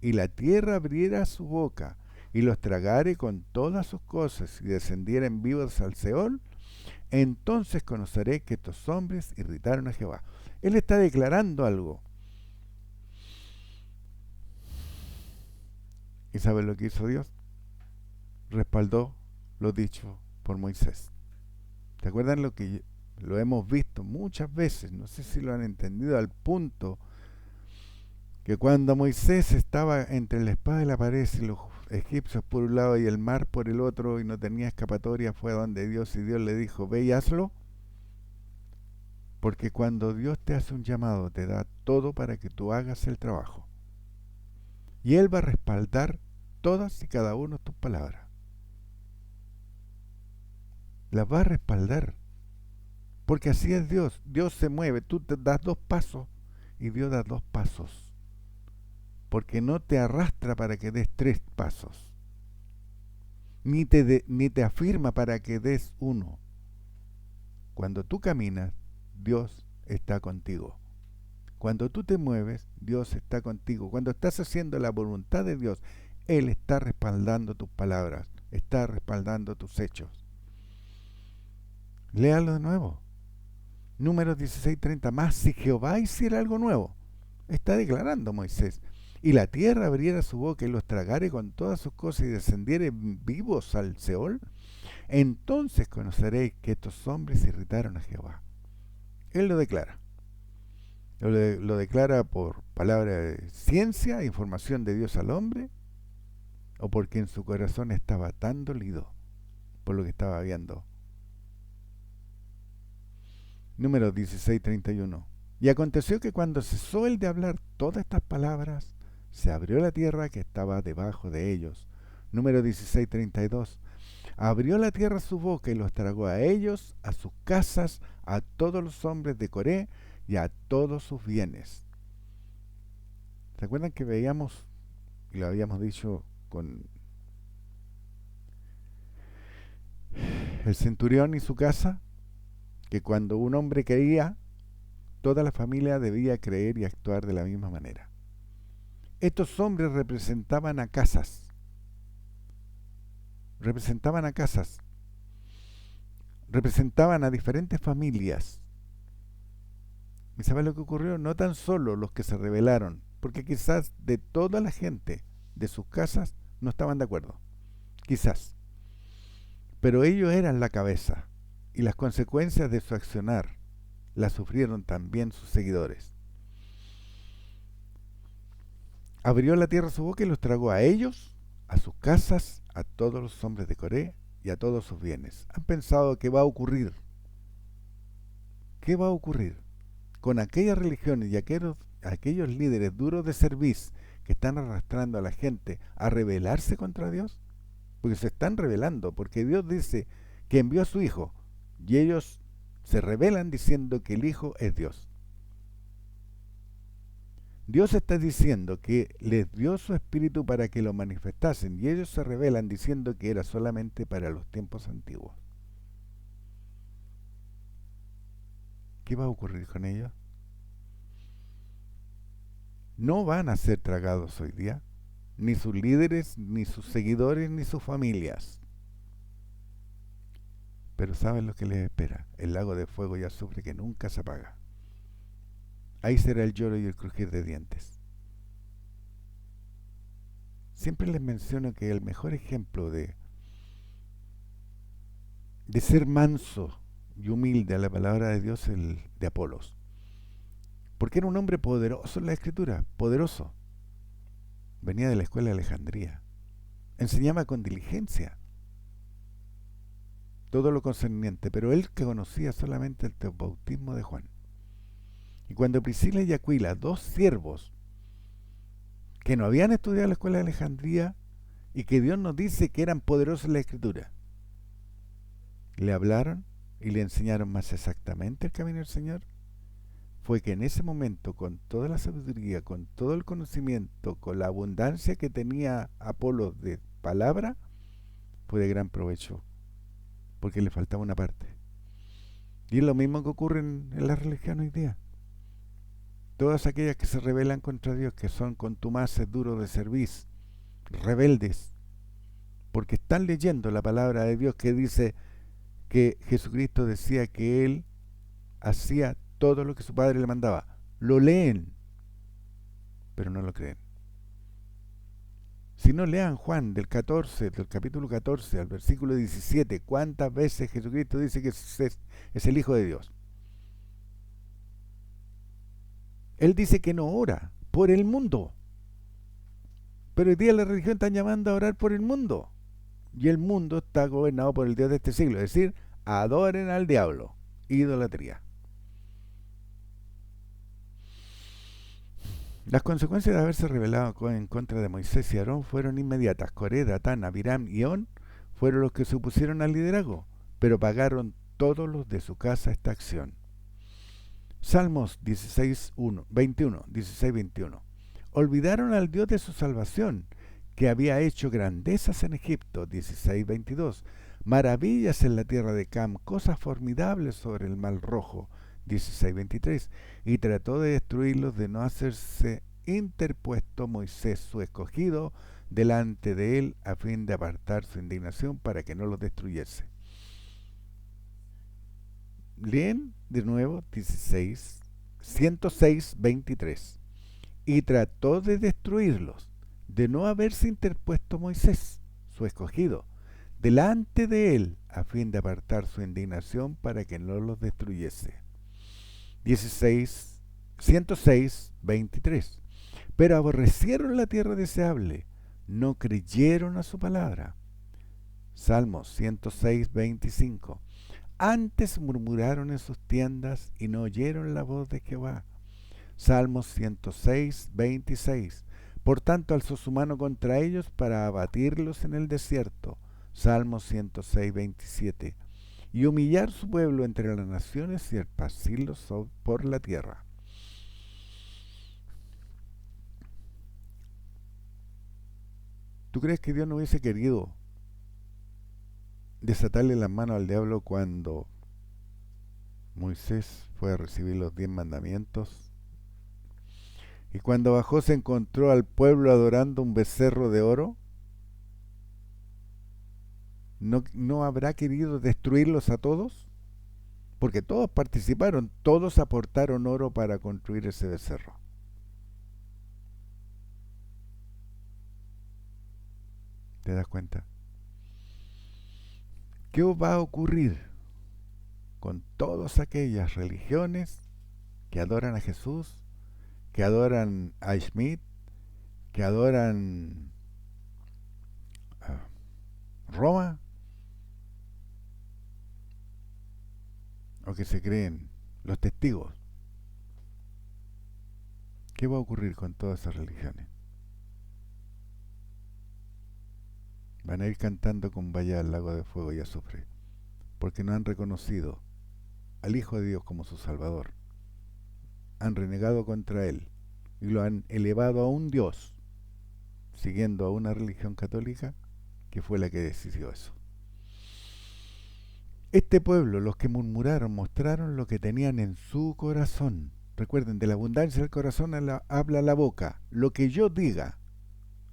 y la tierra abriera su boca, y los tragare con todas sus cosas, y descendieren vivos al Seol, entonces conoceré que estos hombres irritaron a Jehová. Él está declarando algo. ¿Y sabe lo que hizo Dios? Respaldó lo dicho por Moisés. ¿Te acuerdan lo hemos visto muchas veces? No sé si lo han entendido al punto que cuando Moisés estaba entre la espada y la pared y los egipcios por un lado y el mar por el otro y no tenía escapatoria, fue a donde Dios, y Dios le dijo: ve y hazlo. Porque cuando Dios te hace un llamado, te da todo para que tú hagas el trabajo. Y Él va a respaldar todas y cada una de tus palabras. Las va a respaldar. Porque así es Dios. Dios se mueve. Tú te das 2 pasos y Dios da 2 pasos. Porque no te arrastra para que des 3 pasos. Ni te afirma para que des 1. Cuando tú caminas, Dios está contigo. Cuando tú te mueves, Dios está contigo. Cuando estás haciendo la voluntad de Dios, Él está respaldando tus palabras, está respaldando tus hechos. Léalo de nuevo. Números 16:30. Más si Jehová hiciera algo nuevo, está declarando Moisés, y la tierra abriera su boca y los tragare con todas sus cosas y descendiere vivos al Seol, entonces conoceréis que estos hombres irritaron a Jehová. Él lo declara. Lo declara por palabra de ciencia, información de Dios al hombre, o porque en su corazón estaba tan dolido por lo que estaba viendo. Número 16:31. Y aconteció que cuando cesó él de hablar todas estas palabras, se abrió la tierra que estaba debajo de ellos. Número 16:32. Abrió la tierra su boca y los tragó a ellos, a sus casas, a todos los hombres de Coré y a todos sus bienes. ¿Se acuerdan que veíamos, y lo habíamos dicho con el centurión y su casa, que cuando un hombre creía, toda la familia debía creer y actuar de la misma manera? Estos hombres representaban a casas. Representaban a diferentes familias. ¿Y sabes lo que ocurrió? No tan solo los que se rebelaron, porque quizás de toda la gente de sus casas no estaban de acuerdo. Quizás. Pero ellos eran la cabeza, y las consecuencias de su accionar las sufrieron también sus seguidores. Abrió la tierra su boca y los tragó a ellos, a sus casas, a todos los hombres de Coré y a todos sus bienes. ¿Han pensado qué va a ocurrir? ¿Qué va a ocurrir con aquellas religiones y aquellos líderes duros de cerviz que están arrastrando a la gente a rebelarse contra Dios? Porque se están rebelando, porque Dios dice que envió a su Hijo y ellos se rebelan diciendo que el Hijo es Dios. Dios está diciendo que les dio su espíritu para que lo manifestasen y ellos se rebelan diciendo que era solamente para los tiempos antiguos. ¿Qué va a ocurrir con ellos? No van a ser tragados hoy día, ni sus líderes, ni sus seguidores, ni sus familias. Pero ¿saben lo que les espera? El lago de fuego y azufre que nunca se apaga. Ahí será el lloro y el crujir de dientes. Siempre les menciono que el mejor ejemplo de ser manso y humilde a la palabra de Dios es el de Apolos. Porque era un hombre poderoso en la Escritura, poderoso. Venía de la escuela de Alejandría. Enseñaba con diligencia todo lo concerniente, pero él que conocía solamente el bautismo de Juan. Y cuando Priscila y Aquila, 2 siervos que no habían estudiado en la escuela de Alejandría y que Dios nos dice que eran poderosos en la Escritura, le hablaron y le enseñaron más exactamente el camino del Señor, fue que en ese momento, con toda la sabiduría, con todo el conocimiento, con la abundancia que tenía Apolos de palabra, fue de gran provecho, porque le faltaba una parte. Y es lo mismo que ocurre en la religión hoy día. Todas aquellas que se rebelan contra Dios, que son contumaces, duros de cerviz, rebeldes, porque están leyendo la palabra de Dios que dice que Jesucristo decía que Él hacía todo lo que su Padre le mandaba. Lo leen, pero no lo creen. Si no, lean Juan del capítulo 14 al versículo 17, cuántas veces Jesucristo dice que es el Hijo de Dios. Él dice que no ora por el mundo. Pero hoy día la religión está llamando a orar por el mundo. Y el mundo está gobernado por el Dios de este siglo. Es decir, adoren al diablo. Idolatría. Las consecuencias de haberse rebelado en contra de Moisés y Aarón fueron inmediatas. Coré, Datán, Abiram y On fueron los que se opusieron al liderazgo, pero pagaron todos los de su casa esta acción. Salmos 16:21. Olvidaron al Dios de su salvación, que había hecho grandezas en Egipto. 16:22. Maravillas en la tierra de Cam, cosas formidables sobre el mar rojo. 16:23. Y trató de destruirlos, de no hacerse interpuesto Moisés, su escogido, delante de él, a fin de apartar su indignación para que no los destruyese. Leen de nuevo 106:23. Y trató de destruirlos, de no haberse interpuesto Moisés, su escogido, delante de él, a fin de apartar su indignación para que no los destruyese. 106:23. Pero aborrecieron la tierra deseable, no creyeron a su palabra. Salmos 106:25. Antes murmuraron en sus tiendas y no oyeron la voz de Jehová. Salmos 106:26. Por tanto alzó su mano contra ellos para abatirlos en el desierto. Salmos 106:27. Y humillar su pueblo entre las naciones y esparcirlos por la tierra. ¿Tú crees que Dios no hubiese querido desatarle las manos al diablo cuando Moisés fue a recibir los 10 mandamientos? Y cuando bajó se encontró al pueblo adorando un becerro de oro. ¿No habrá querido destruirlos a todos? Porque todos participaron, todos aportaron oro para construir ese becerro. ¿Te das cuenta? ¿Qué va a ocurrir con todas aquellas religiones que adoran a Jesús, que adoran a Schmidt, que adoran a Roma, o que se creen los testigos? ¿Qué va a ocurrir con todas esas religiones? Van a ir cantando con valla al lago de fuego y azufre, porque no han reconocido al Hijo de Dios como su Salvador. Han renegado contra Él y lo han elevado a un Dios, siguiendo a una religión católica que fue la que decidió eso. Este pueblo, los que murmuraron, mostraron lo que tenían en su corazón. Recuerden, de la abundancia del corazón habla la boca. Lo que yo diga,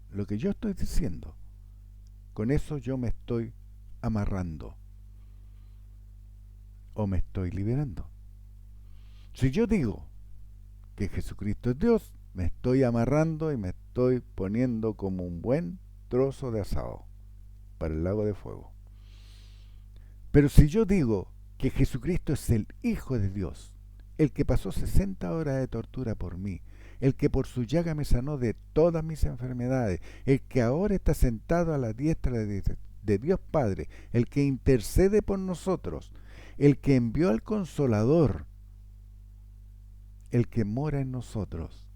lo que yo estoy diciendo, con eso yo me estoy amarrando o me estoy liberando. Si yo digo que Jesucristo es Dios, me estoy amarrando y me estoy poniendo como un buen trozo de asado para el lago de fuego. Pero si yo digo que Jesucristo es el Hijo de Dios, el que pasó 60 horas de tortura por mí, el que por su llaga me sanó de todas mis enfermedades, el que ahora está sentado a la diestra de Dios Padre, el que intercede por nosotros, el que envió al Consolador, el que mora en nosotros.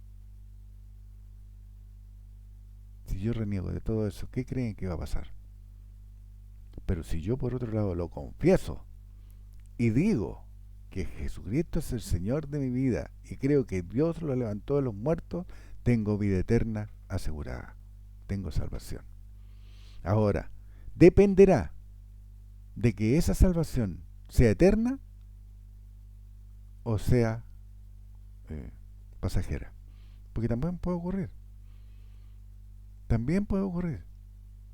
Si yo reniego de todo eso, ¿qué creen que va a pasar? Pero si yo por otro lado lo confieso y digo que Jesucristo es el Señor de mi vida y creo que Dios lo levantó de los muertos, tengo vida eterna asegurada, tengo salvación. Ahora, dependerá de que esa salvación sea eterna o sea pasajera, porque también puede ocurrir. También puede ocurrir.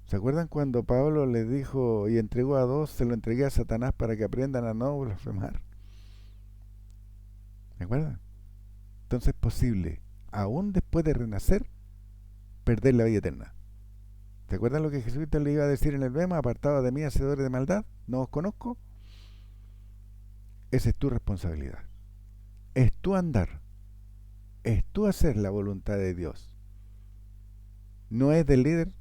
¿Se acuerdan cuando Pablo le dijo y entregó a dos, se lo entregué a Satanás para que aprendan a no blasfemar? ¿Me acuerdan? Entonces es posible, aún después de renacer, perder la vida eterna. ¿Te acuerdan lo que Jesucristo le iba a decir en el Bema? Apartados de mí, hacedores de maldad, no os conozco. Esa es tu responsabilidad. Es tu andar. Es tu hacer la voluntad de Dios. No es del líder,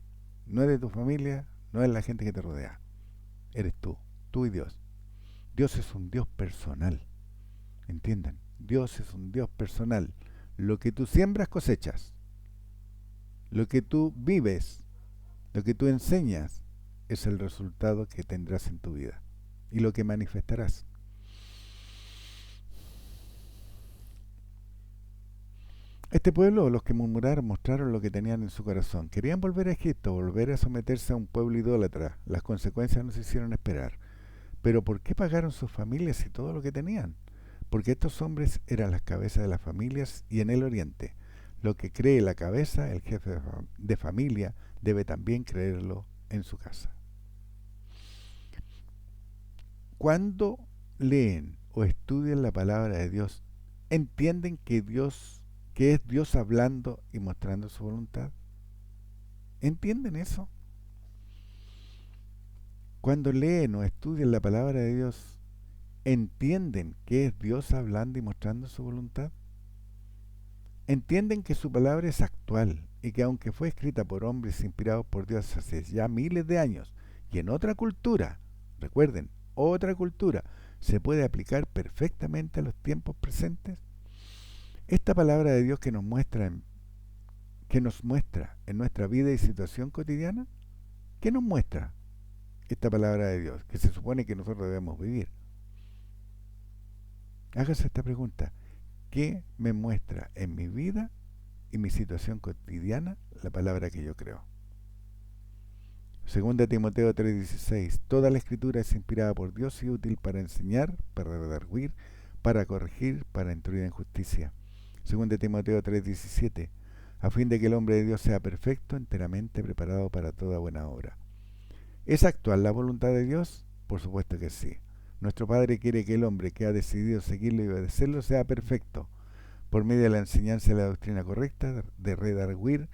no es de tu familia, no es la gente que te rodea. Eres tú y Dios. Dios es un Dios personal. ¿Entienden? Dios es un Dios personal. Lo que tú siembras cosechas. Lo que tú vives, lo que tú enseñas, es el resultado que tendrás en tu vida y lo que manifestarás. Este pueblo, los que murmuraron, mostraron lo que tenían en su corazón. Querían volver a Egipto, volver a someterse a un pueblo idólatra. Las consecuencias no se hicieron esperar. Pero ¿por qué pagaron sus familias y todo lo que tenían? Porque estos hombres eran las cabezas de las familias y en el Oriente, lo que cree la cabeza, el jefe de familia, debe también creerlo en su casa. Cuando leen o estudian la palabra de Dios, ¿entienden que es Dios hablando y mostrando su voluntad? ¿Entienden eso? Cuando leen o estudian la palabra de Dios, ¿entienden que es Dios hablando y mostrando su voluntad? ¿Entienden que su palabra es actual y que aunque fue escrita por hombres inspirados por Dios hace ya miles de años y en otra cultura, recuerden, otra cultura, se puede aplicar perfectamente a los tiempos presentes? Esta palabra de Dios que nos muestra en nuestra vida y situación cotidiana, ¿qué nos muestra esta palabra de Dios que se supone que nosotros debemos vivir? Hágase esta pregunta: ¿qué me muestra en mi vida y mi situación cotidiana la palabra que yo creo? Segunda Timoteo 3:16: toda la escritura es inspirada por Dios y útil para enseñar, para redarguir, para corregir, para instruir en justicia. Segunda Timoteo 3:17: a fin de que el hombre de Dios sea perfecto, enteramente preparado para toda buena obra. ¿Es actual la voluntad de Dios? Por supuesto que sí. Nuestro Padre quiere que el hombre que ha decidido seguirlo y obedecerlo sea perfecto, por medio de la enseñanza de la doctrina correcta, de redarguir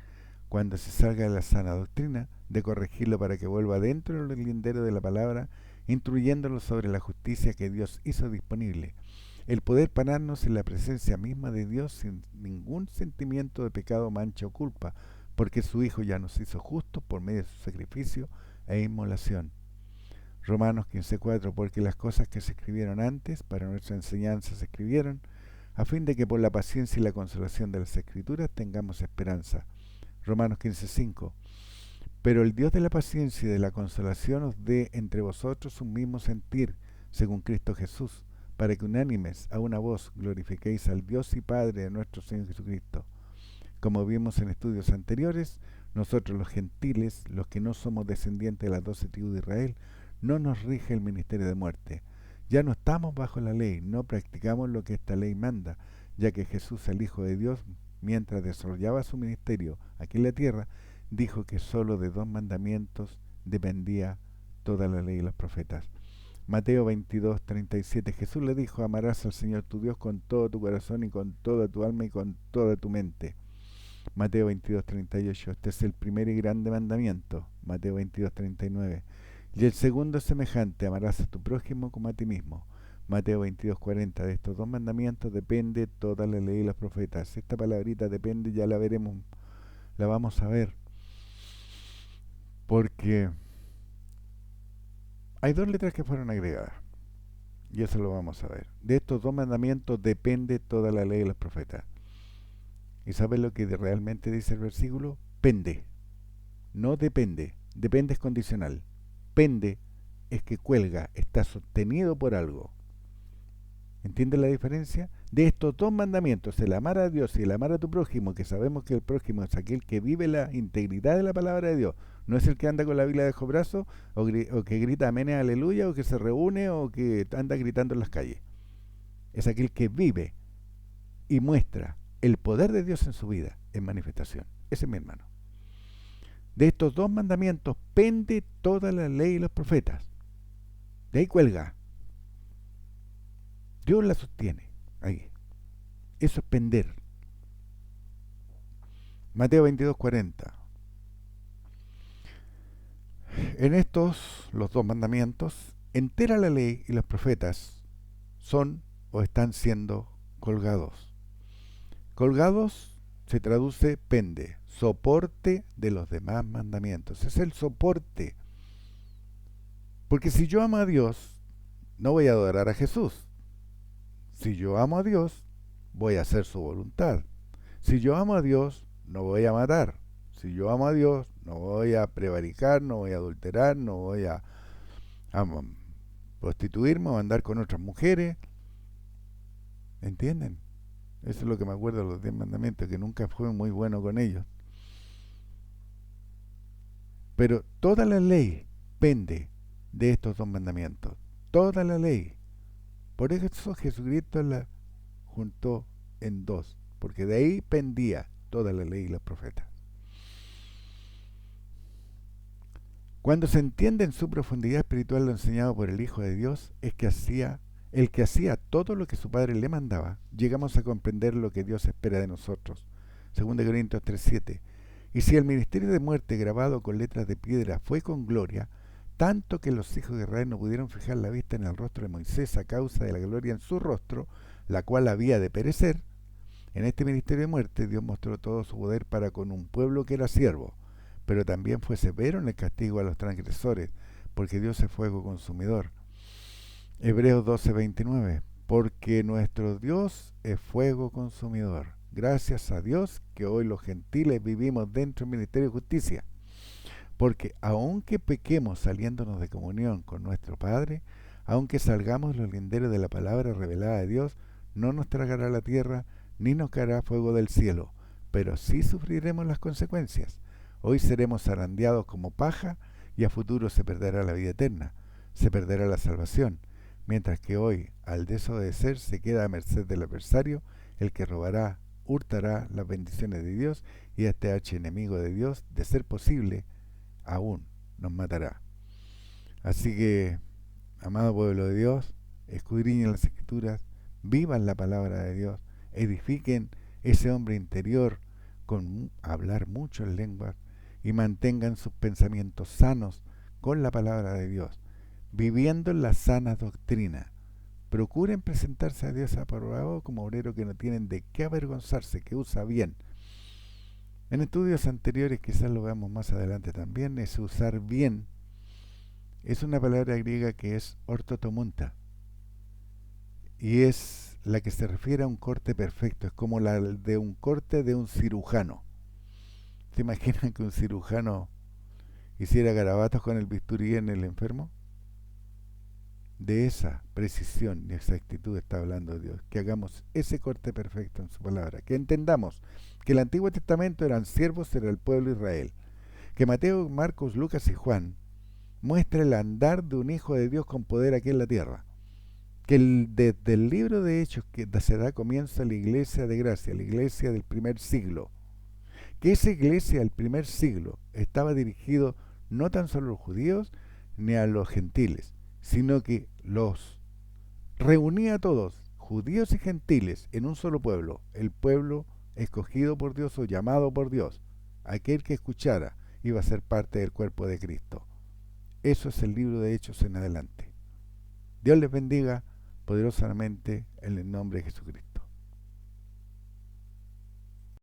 cuando se salga de la sana doctrina, de corregirlo para que vuelva dentro del lindero de la palabra, instruyéndolo sobre la justicia que Dios hizo disponible, el poder pararnos en la presencia misma de Dios sin ningún sentimiento de pecado, mancha o culpa, porque su Hijo ya nos hizo justos por medio de su sacrificio e inmolación. Romanos 15:4: porque las cosas que se escribieron antes para nuestra enseñanza se escribieron, a fin de que por la paciencia y la consolación de las Escrituras tengamos esperanza. Romanos 15:5: pero el Dios de la paciencia y de la consolación os dé entre vosotros un mismo sentir, según Cristo Jesús, para que unánimes a una voz glorifiquéis al Dios y Padre de nuestro Señor Jesucristo. Como vimos en estudios anteriores, nosotros los gentiles, los que no somos descendientes de las 12 tribus de Israel, no nos rige el ministerio de muerte. Ya no estamos bajo la ley, no practicamos lo que esta ley manda, ya que Jesús, el Hijo de Dios, mientras desarrollaba su ministerio aquí en la tierra, dijo que solo de 2 mandamientos dependía toda la ley y los profetas. Mateo 22:37: Jesús le dijo: amarás al Señor tu Dios con todo tu corazón y con toda tu alma y con toda tu mente. Mateo 22:38: este es el primer y grande mandamiento. Mateo 22:39: y el segundo es semejante: amarás a tu prójimo como a ti mismo. Mateo 22:40: de estos 2 mandamientos depende toda la ley y los profetas. Esta palabrita depende ya la veremos, la vamos a ver, porque hay 2 letras que fueron agregadas, y eso lo vamos a ver. De estos 2 mandamientos depende toda la ley y los profetas. ¿Y sabes lo que realmente dice el versículo? Pende, no depende. Depende es condicional. Pende es que cuelga, está sostenido por algo. ¿Entiendes la diferencia? De estos 2 mandamientos, el amar a Dios y el amar a tu prójimo, que sabemos que el prójimo es aquel que vive la integridad de la palabra de Dios, no es el que anda con la Biblia debajo brazo, o que grita amén, aleluya, o que se reúne, o que anda gritando en las calles. Es aquel que vive y muestra el poder de Dios en su vida, en manifestación. Ese es mi hermano. De estos 2 mandamientos pende toda la ley y los profetas. De ahí cuelga. Dios la sostiene. Ahí. Eso es pender. Mateo 22:40. En estos, los 2 mandamientos, entera la ley y los profetas son o están siendo colgados. Colgados se traduce pende, soporte de los demás mandamientos. Es el soporte. Porque si yo amo a Dios, no voy a adorar a Jesús. Si yo amo a Dios, voy a hacer su voluntad. Si yo amo a Dios, no voy a matar. Si yo amo a Dios, no voy a prevaricar, no voy a adulterar, no voy a prostituirme o andar con otras mujeres. ¿Entienden? Eso es lo que me acuerdo de los 10 mandamientos, que nunca fue muy bueno con ellos. Pero toda la ley pende de estos 2 mandamientos. Toda la ley. Por eso Jesucristo la juntó en 2, porque de ahí pendía toda la ley y los profetas. Cuando se entiende en su profundidad espiritual lo enseñado por el Hijo de Dios, es que el que hacía todo lo que su Padre le mandaba, llegamos a comprender lo que Dios espera de nosotros. 2 Corintios 3:7. Y si el ministerio de muerte grabado con letras de piedra fue con gloria, tanto que los hijos de Israel no pudieron fijar la vista en el rostro de Moisés a causa de la gloria en su rostro, la cual había de perecer, en este ministerio de muerte Dios mostró todo su poder para con un pueblo que era siervo, pero también fue severo en el castigo a los transgresores, porque Dios es fuego consumidor. Hebreos 12:29. Porque nuestro Dios es fuego consumidor. Gracias a Dios que hoy los gentiles vivimos dentro del ministerio de justicia. Porque aunque pequemos saliéndonos de comunión con nuestro Padre, aunque salgamos los linderos de la palabra revelada de Dios, no nos tragará la tierra, ni nos caerá fuego del cielo, pero sí sufriremos las consecuencias. Hoy seremos zarandeados como paja, y a futuro se perderá la vida eterna, se perderá la salvación, mientras que hoy, al desobedecer, se queda a merced del adversario, el que robará, hurtará las bendiciones de Dios, y a este archienemigo de Dios, de ser posible, aún nos matará. Así que, amado pueblo de Dios, escudriñen las Escrituras, vivan la palabra de Dios, edifiquen ese hombre interior con hablar muchas lenguas y mantengan sus pensamientos sanos con la palabra de Dios, viviendo en la sana doctrina. Procuren presentarse a Dios aprobado como obreros que no tienen de qué avergonzarse, que usa bien. En estudios anteriores, quizás lo veamos más adelante también, es usar bien. Es una palabra griega que es ortotomunta y es la que se refiere a un corte perfecto, es como la de un corte de un cirujano. ¿Se imaginan que un cirujano hiciera garabatos con el bisturí en el enfermo? De esa precisión y exactitud está hablando Dios, que hagamos ese corte perfecto en su palabra, que entendamos que el Antiguo Testamento eran siervos para el pueblo de Israel, que Mateo, Marcos, Lucas y Juan muestra el andar de un hijo de Dios con poder aquí en la tierra, que desde el libro de Hechos que se da comienzo a la iglesia de gracia, la iglesia del primer siglo, que esa iglesia del primer siglo estaba dirigido no tan solo a los judíos ni a los gentiles, sino que los reunía a todos, judíos y gentiles, en un solo pueblo, el pueblo escogido por Dios o llamado por Dios. Aquel que escuchara iba a ser parte del cuerpo de Cristo. Eso es el libro de Hechos en adelante. Dios les bendiga poderosamente en el nombre de Jesucristo.